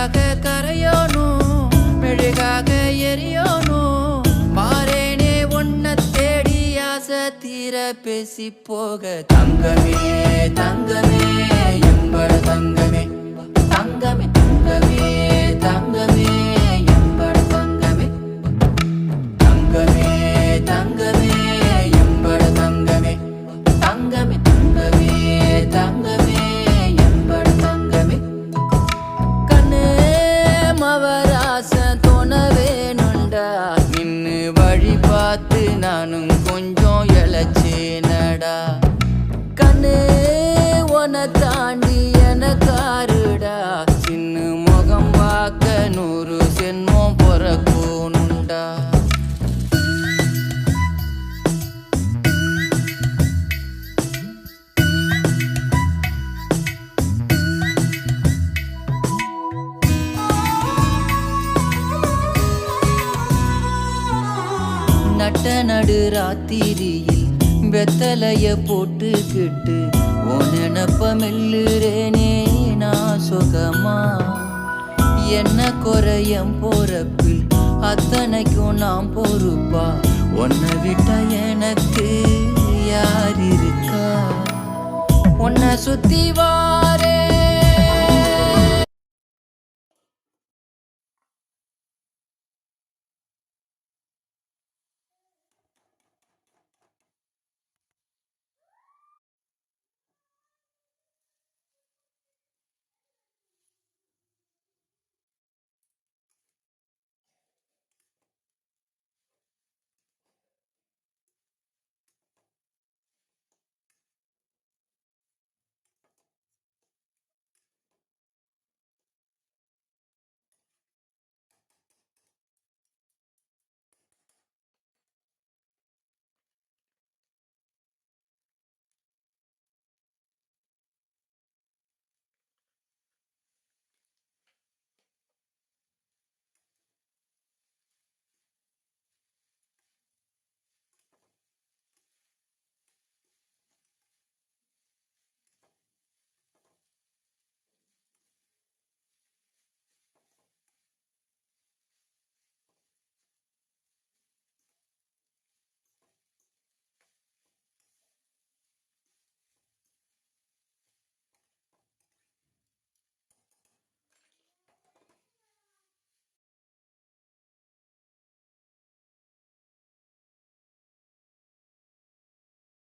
அழகாக கரையோனும் மெழுகாக எரியோனும் மாறேனே ஒன்ன தேடி ஆசை தீர பேசி போக தங்கமே தங்கமே எம்பட தங்கமே தங்கமே தங்கமே தங்கமே எம்பட தங்கமே தங்கமே தங்கமே எம்பட தங்கமே தங்கமே தங்கமே தங்கமே எம்பட தங்கமே கண்ணே மவராசன் தோணவேனுண்டா நின்னு வழி பார்த்து நானும் கொஞ்சம் இழைச்சேனடா கண்ணே உன தாண்டி எனக்காருடா சின்ன முகம் பார்க்க 100 சென்மம் பொறக்கோனுண்டா நட்ட நடு ராத்திரியில் வெத்தலைய போட்டுக்கிட்டு உன் நினப்ப மெல்லுறேனே நான் சுகமா என்ன குறையம் போறப்பில் அத்தனைக்கும் நான் பொறுப்பா உன்னை விட்டா எனக்கு யார் இருக்கா உன்னை சுத்தி வா